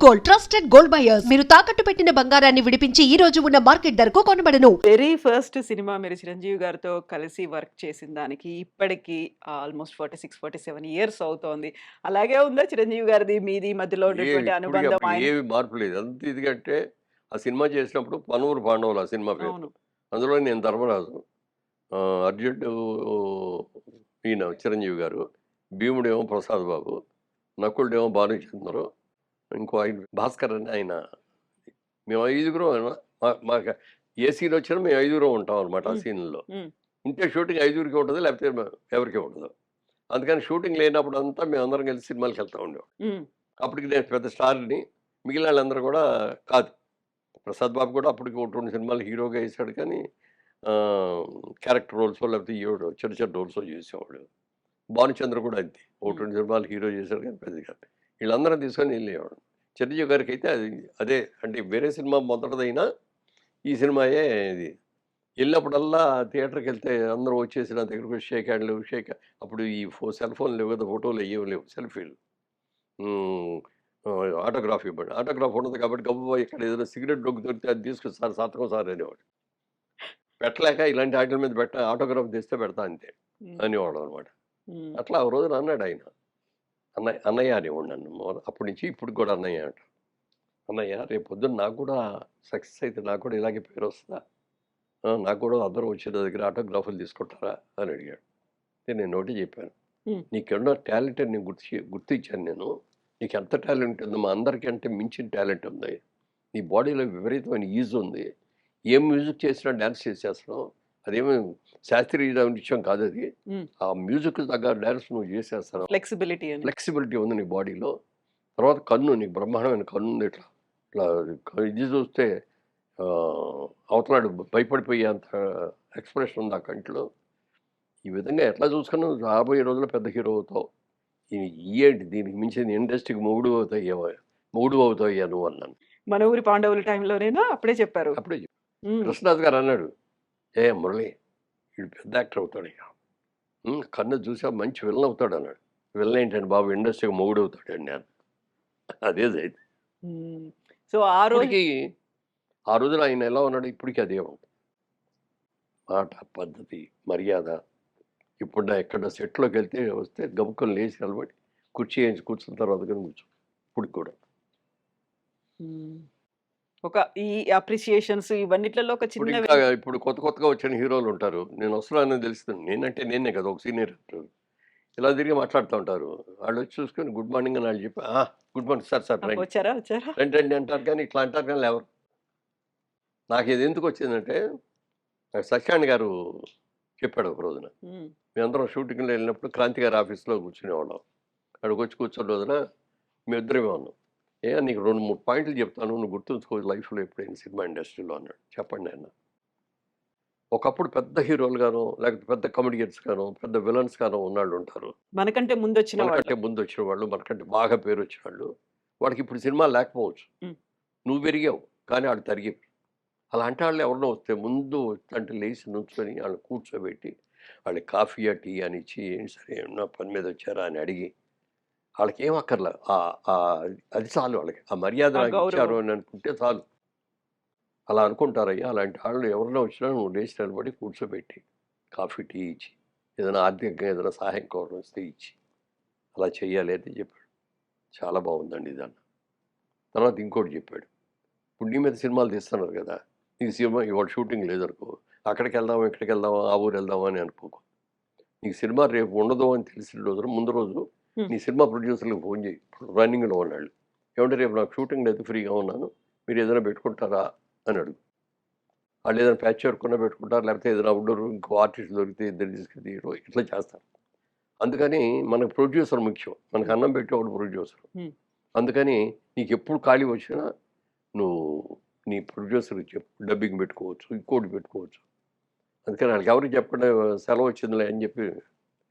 Gold, trusted gold buyers. మీరు తాకట్టు పెట్టిన బంగారాన్ని విడిపించి ఈ రోజు ఉన్న మార్కెట్ ధరకు కొనబడను. వెరీ ఫస్ట్ సినిమా మీరు చిరంజీవి గారితో కలిసి వర్క్ చేసిన దానికి ఇప్పటికి ఆల్మోస్ట్ 46-47 ఇయర్స్ అవుతోంది. అలాగే ఉందా చిరంజీవి గారిది మీది మధ్యలో ఉన్నటువంటి ఇప్పటికి అనుబంధం అప్పుడు ఆయన? ఏమి మార్పు లేదు. అంత ఎందుకంటే ఆ సినిమా చేసినప్పుడు 'పనూరు పాండవులు' ఆ సినిమా పేరు. అవును. అందులో నేను ధర్మరాజు, అర్జునుడు ఈయన చిరంజీవి గారు, భీముడేమో ప్రసాద్ బాబు, నకులుడేమో భానుచంద్రు, ఇంకో ఆయన భాస్కర్ అని ఆయన. మేము ఐదుగురం మాకు ఏ సీన్ వచ్చినా మేము ఐదుగురం ఉంటాం అనమాట ఆ ఉమ్, సీన్లో. ఉమ్, ఉంటే షూటింగ్ ఐదుగురికి ఉంటుంది, లేకపోతే ఎవరికి ఉండదు. అందుకని షూటింగ్ లేనప్పుడు అంతా మేము అందరం కలిసి సినిమాలకు వెళ్తూ ఉండేవాళ్ళం. ఉమ్, అప్పటికి నేను పెద్ద స్టార్ని, మిగిలిన వాళ్ళందరూ కూడా కాదు. ప్రసాద్ బాబు కూడా అప్పటికి ఒకటి రెండు సినిమాలు హీరోగా వేసాడు, కానీ క్యారెక్టర్ రోల్స్ లేకపోతే ఈవిడ చిన్న చిన్న రోల్స్ చేసేవాడు. భానుచంద్ర కూడా అంతే, ఒకటి రెండు సినిమాలు హీరో చేశాడు, కానీ పెద్దగా వీళ్ళందరం తీసుకొని వెళ్ళేవాడు. చిరంజీవి గారికి అయితే అదే అంటే వేరే సినిమా మొదటిదైనా ఈ సినిమాయే ఇది. వెళ్ళినప్పుడల్లా థియేటర్కి వెళ్తే అందరూ వచ్చేసి నా దగ్గరకు వచ్చి షేక్ హ్యాండ్లు అప్పుడు ఈ సెల్ ఫోన్ లేవు కదా, ఫోటోలు అయ్యేవి లేవు, సెల్ఫీలు, ఆటోగ్రాఫ్ ఇవ్వండి. ఆటోగ్రాఫ్ ఉండదు కాబట్టి గబ్బు ఇక్కడ ఏదైనా సిగరెట్ డొగ్గు దొరికితే అది తీసుకుని సార్ సంతకం సార్ అనేవాడు. పెట్టలేక ఇలాంటి వాటి మీద ఆటోగ్రాఫ్ తెస్తే పెడతా అంతే ఉమ్, అనేవాడు అనమాట. ఉమ్. అట్లా ఆ రోజున అన్నాడు ఆయన, అన్నయ్య అన్నయ్య అనేవాడు నన్ను. అప్పటి నుంచి ఇప్పుడు కూడా అన్నయ్య అంట. అన్నయ్య రేపు పొద్దున్న నాకు కూడా సక్సెస్ అయితే నాకు కూడా ఇలాగే పేరు వస్తుందా, నాకు కూడా అందరూ వచ్చిన దగ్గర ఆటోగ్రాఫ్లు తీసుకుంటారా అని అడిగాడు. నేను నోటి చెప్పాను, ఉమ్, నీకున్న టాలెంట్ నేను గుర్తించాను నేను. నీకు ఎంత టాలెంట్ ఉందో మా అందరికంటే మించిన టాలెంట్ ఉంది. నీ బాడీలో విపరీతమైన ఈజ్ ఉంది. ఏం మ్యూజిక్ చేసినా డ్యాన్స్ చేసేస్తున్నావు. అదేమో శాస్త్రీయ నృత్యం కాదు అది. ఉమ్. ఆ మ్యూజిక్ తగ్గ డ్యాన్స్ నువ్వు చేసేస్తున్నావు. ఫ్లెక్సిబిలిటీ అని. ఫ్లెక్సిబిలిటీ ఉంది నీ బాడీలో. తర్వాత కన్ను, నీకు బ్రహ్మాండమైన కన్ను ఉంది. ఇట్లా ఇట్లా ఇది చూస్తే అవతలాడు భయపడిపోయే అంత ఎక్స్ప్రెషన్ ఉంది ఆ కంటిలో. ఈ విధంగా ఎట్లా చూసుకున్నా రాబోయే రోజుల్లో పెద్ద హీరో అవుతావు. ఏంటి దీనికి మించిన ఇండస్ట్రీకి మొగుడు అవుతాయ్యా నువ్వు అన్నాను. మన ఊరి పాండవుల టైంలోనేనా అప్పుడే చెప్పారు? అప్పుడే ఉమ్, కృష్ణరాజు గారు అన్నాడు, మురళి వీడు పెద్ద యాక్టర్ అవుతాడు ఇక, కన్ను చూసా మంచి విలన్ అవుతాడు అన్నాడు. విలన్ ఏంటండి బాబు, ఇండస్ట్రీకి మొగుడు అవుతాడండి నేను. అదే జరిగింది. ఉమ్. సో ఆ రోజు ఇప్పటికీ ఆ రోజున ఆయన ఎలా ఉన్నాడు, ఇప్పటికీ అదే ఉంటుంది. మాట, పద్ధతి, మర్యాద. ఇప్పుడు నా ఎక్కడ సెట్లోకి వెళ్తే వస్తే గబుక్కలు లేచి నిలబడి కుర్చీ వేయించి కూర్చున్న తర్వాత కానీ కూర్చో. ఇప్పుడు కూడా ఉమ్. ఒక ఈ అప్రిసియేషన్స్ ఇవన్నిట్లలో ఒక ఇప్పుడు చిన్న ఇంకా ఇప్పుడు కొత్తగా వచ్చిన హీరోలు ఉంటారు. నేను వస్తున్నానని తెలుస్తుంది. నేనంటే నేనే కదా, ఒక సీనియర్ యాక్టర్. ఇలా తిరిగి మాట్లాడుతూ ఉంటారు. వాళ్ళు వచ్చి చూసుకొని గుడ్ మార్నింగ్ అని వాళ్ళు చెప్పి గుడ్ మార్నింగ్ సార్ రండి వచ్చారా రండి రండి అంటారు, కానీ ఇట్లా అంటారు కానీ ఎవరు. నాకు ఇది ఎందుకు వచ్చిందంటే సత్యాన్ని గారు చెప్పాడు ఒక రోజున. ఉమ్, మేమందరం షూటింగ్లో వెళ్ళినప్పుడు క్రాంతి గారి ఆఫీస్లో కూర్చునేవాళ్ళం. అక్కడికి వచ్చి కూర్చున్న రోజున మేమిద్దరమే ఉన్నాం. నీకు 2-3 పాయింట్లు చెప్తాను, నువ్వు గుర్తుంచుకో లైఫ్లో ఎప్పుడైనా సినిమా ఇండస్ట్రీలో అన్నాడు. చెప్పండి అన్న. ఒకప్పుడు పెద్ద హీరోలు గాను, లేకపోతే పెద్ద కమెడియన్స్ గాను, పెద్ద విలన్స్ గాను ఉన్నాళ్ళు ఉంటారు. మనకంటే ముందు వచ్చిన వాళ్ళు. మనకంటే ముందు వచ్చిన వాళ్ళు, మనకంటే బాగా పేరు వచ్చిన వాళ్ళు. వాడికి ఇప్పుడు సినిమా లేకపోవచ్చు. ఉమ్, నువ్వు పెరిగావు, కానీ వాళ్ళు తరిగారు. అలాంటి వాళ్ళు ఎవరినో వస్తే ముందు అంటే లేచి నుంచుకొని వాళ్ళని కూర్చోబెట్టి వాళ్ళకి కాఫీయా టీ అని ఇచ్చి, సరే ఏమన్నా పని మీద వచ్చారా అని అడిగి, వాళ్ళకి ఏం అక్కర్లే, అది చాలు వాళ్ళకి. ఆ మర్యాద ఆ నాకు గౌరవం. ఇచ్చారు అని అనుకుంటే చాలు. అలా అనుకుంటారయ్యా. అలాంటి వాళ్ళు ఎవరైనా వచ్చినా నువ్వు లేచి నిలబడి కూర్చోబెట్టి కాఫీ టీ ఇచ్చి, ఏదైనా ఆర్థికంగా ఏదైనా సహాయం కావాల్సి వస్తే ఇచ్చి అలా చెయ్యాలి అని చెప్పాడు. చాలా బాగుందండి ఇది అన్న. తర్వాత ఇంకోటి చెప్పాడు, ఇప్పుడు నీ మీద సినిమాలు తీస్తున్నారు కదా, నీకు సినిమా ఇవాళ షూటింగ్ లేదనుకో, అక్కడికి వెళ్దామా ఇక్కడికి వెళ్దామా ఆ ఊరు వెళ్దామా అని అనుకోకు. నీకు సినిమా రేపు ఉండదు అని తెలిసిన రోజున ముందు రోజు నీ సినిమా ప్రొడ్యూసర్లకు ఫోన్ చేయి. ఇప్పుడు రన్నింగ్లో ఉన్నాళ్ళు, ఏమంటే రేపు నాకు షూటింగ్ లేదు, ఫ్రీగా ఉన్నాను, మీరు ఏదైనా పెట్టుకుంటారా అని అడుగు. వాళ్ళు ఏదైనా ప్యాచ్ వర్క్ ఉన్నా పెట్టుకుంటారు, లేకపోతే ఏదైనా అవుట్డోర్ ఇంకో ఆర్టిస్ట్ దొరికితే ఇద్దరు తీసుకెళ్ళి ఇట్లా చేస్తారు. అందుకని మనకు ప్రొడ్యూసర్ ముఖ్యం, మనకు అన్నం పెట్టేవాడు ప్రొడ్యూసర్. అందుకని నీకు ఎప్పుడు ఖాళీ వచ్చినా నువ్వు నీ ప్రొడ్యూసర్కి చెప్పు, డబ్బింగ్ పెట్టుకోవచ్చు, ఇంకోటి పెట్టుకోవచ్చు. అందుకని వాళ్ళకి ఎవరికి చెప్పండి సెలవు వచ్చిందిలే అని చెప్పి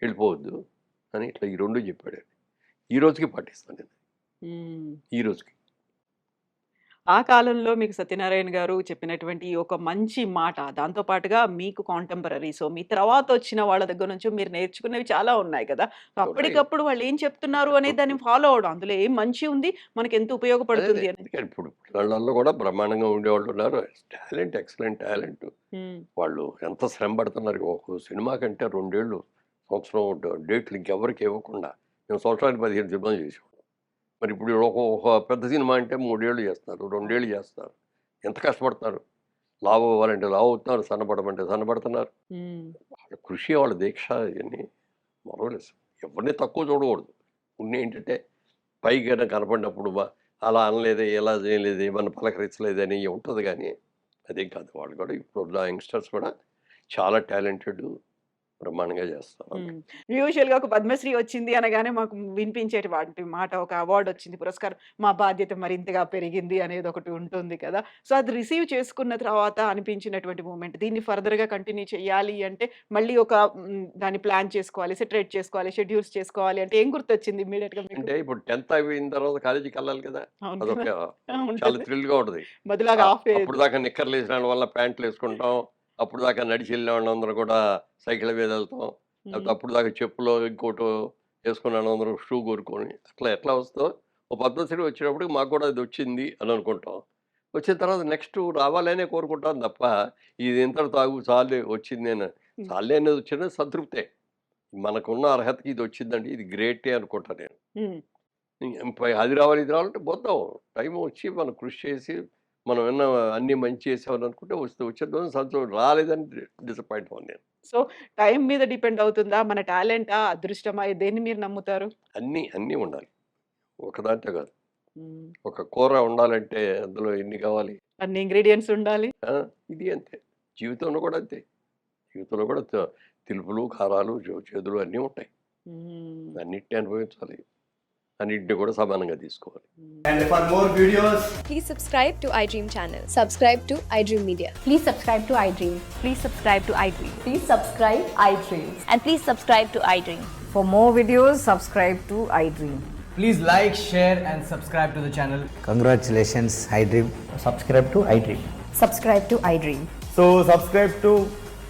వెళ్ళిపోవద్దు అని ఇట్లా ఈ రెండు చెప్పాడు. ఈ రోజుకి పాటిస్తాను నేను, ఉమ్. ఈ రోజుకి. ఆ కాలంలో మీకు సత్యనారాయణ గారు చెప్పినటువంటి ఈ ఒక మంచి మాట, దాంతో పాటుగా మీకు కాంటెంపరరీ, సో మీ తర్వాత వచ్చిన వాళ్ళ దగ్గర నుంచి మీరు నేర్చుకునేవి చాలా ఉన్నాయి కదా! సో ఉన్నాయి. అప్పటికప్పుడు వాళ్ళు ఏం చెప్తున్నారు అనేది దాన్ని ఫాలో అవ్వడం. అందులో ఏం మంచి ఉంది, మనకెంత అదే ఉపయోగపడుతుంది అని. అందుకని ఇప్పుడు పిల్లల్లో కూడా బ్రహ్మాండంగా ఉండేవాళ్ళు ఉన్నారు. Talent, excellent talent. హ్మ్. వాళ్ళు ఎంత శ్రమ పడుతున్నారు. ఒక సినిమా కంటే 2 ఏళ్ళు, సంవత్సరం డేట్లు ఇంకెవరికి ఇవ్వకుండా మేము సంవత్సరానికి 15 సినిమాలు చేసేవాళ్ళం. మరి ఇప్పుడు ఒక పెద్ద సినిమా అంటే 3 ఏళ్ళు చేస్తారు, 2 ఏళ్ళు చేస్తారు. ఎంత కష్టపడతారు. లావు అవ్వాలంటే లావు అవుతున్నారు, సన్నపడమంటే సన్నపడుతున్నారు. హ్మ్. వాళ్ళ కృషి, వాళ్ళ దీక్ష ఇవన్నీ మరవలేసు. ఎవరిని తక్కువ చూడకూడదు. కొన్ని ఏంటంటే పైగా కనపడినప్పుడు అలా అనలేదే, ఇలా చేయలేదు, ఏమన్నా పలకరించలేదని ఉంటుంది కానీ అదేం కాదు. వాళ్ళు కూడా ఇప్పుడు యంగ్స్టర్స్ కూడా చాలా టాలెంటెడ్, బ్రహ్మాండంగా చేస్తారు. హ్మ్. యూజువల్‌గా ఒక పద్మశ్రీ వచ్చింది అనగానే మాకు వినిపించేటి వాటి మాట, ఒక అవార్డ్ వచ్చింది, పురస్కారం, మా బాధ్యత మరింతగా పెరిగింది అనేది ఒకటి ఉంటుంది కదా! సో అది రిసీవ్ చేసుకున్న తర్వాత అనిపించినటువంటి మూమెంట్, దీన్ని ఫర్దర్‌గా కంటిన్యూ చేయాలి అంటే మళ్ళీ ఒక దాన్ని ప్లాన్ చేసుకోవాలి, సెటరేట్ చేసుకోవాలి, షెడ్యూల్స్ చేసుకోవాలి అంటే ఏం గుర్తొచ్చింది ఇమ్మీడియేట్‌గా మీకు? అంటే ఇప్పుడు 10th అయిపోయిన తర్వాత కాలేజీకి వెళ్ళాలి కదా! అవును అదొక కదా! ఆ! చాలా ఉంటుంది. థ్రిల్‌గా ఉంటుంది. మొదలాగా ఆఫ్ అప్పుడు దాకా నిక్కర్లు వేసిన వాళ్ళ ప్యాంట్లు వేసుకుంటాం. అప్పుడు దాకా నడిచి వెళ్ళిన వాళ్ళందరూ కూడా సైకిళ్ళ మీద వెళ్తాం. లేకపోతే అప్పుడు దాకా చెప్పులో ఇంకోటో వేసుకున్న వాళ్ళందరూ షూ కొనుక్కొని అట్లా ఎట్లా వస్తుందో ఓ పద్మశ్రీ వచ్చినప్పటికి మాకు కూడా అది వచ్చింది అని అనుకుంటాం. వచ్చిన తర్వాత నెక్స్ట్ రావాలనే కోరుకుంటాం తప్ప ఇది ఇంత తాగు చాలే వచ్చింది అని హ్మ్. చాలే అనేది వచ్చిన సంతృప్తే. మనకున్న అర్హతకి ఇది వచ్చిందంటే ఇది గ్రేటే అనుకుంటాను నేను. హ్మ్. అది రావాలి ఇది రావాలంటే పోతాం. టైం వచ్చి మనం కృషి చేసి మనం విన్న అన్నీ మంచి చేసామని అనుకుంటే వచ్చేద్దాం సంతోషం. రాలేదని డిసప్పాయింట్ అవ్వను నేను. సో టైం మీద డిపెండ్ అవుతుందా? మన టాలెంటా? అదృష్టమా? దేన్ని మీరు నమ్ముతారు? అన్నీ ఉండాలి. ఒకదాంతో కాదు. హ్మ్. ఒక కూర ఉండాలంటే అందులో ఎన్ని కావాలి? అన్ని ఇంగ్రీడియెంట్స్ ఉండాలి. ఆ! ఇది అంతే. జీవితంలో కూడా అంతే. జీవితంలో కూడా తిలుపులు, కారాలు, చేదులు అన్నీ ఉంటాయి. హ్మ్. అన్నిటిని అనుభవించాలి. అన్నిటిని కూడా సమానంగా తీసుకోవాలి. హ్మ్. And for more videos, Please subscribe to iDream channel. Subscribe to iDream Media. Please subscribe to iDream. Please subscribe to iDream. Please subscribe iDream. And please subscribe to iDream. For more videos, subscribe to iDream. please like, share, and subscribe to the channel. Congratulations, iDream. Subscribe to iDream. Subscribe to iDream. So subscribe to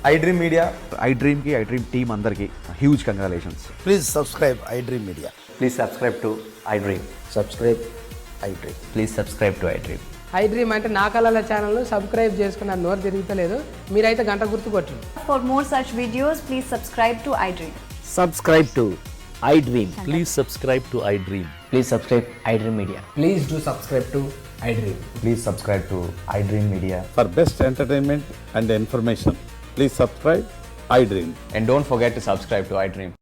iDream Media. iDream की iDream team अंदर की huge congratulations. Please subscribe iDream Media. Please subscribe to iDream. Subscribe iDream. Please subscribe to iDream. iDream అంటే నా కళల channel subscribe చేసుకున్న నోరు తిరుగుతలేదు, మీరైతే గంట గుర్తు కొట్టండి. For more such videos, please subscribe to iDream. Subscribe to iDream. Please subscribe to iDream. Please subscribe iDream Media. Please do subscribe to iDream. Please subscribe to iDream Media. For best entertainment and information, please subscribe iDream. And don't forget to subscribe to iDream.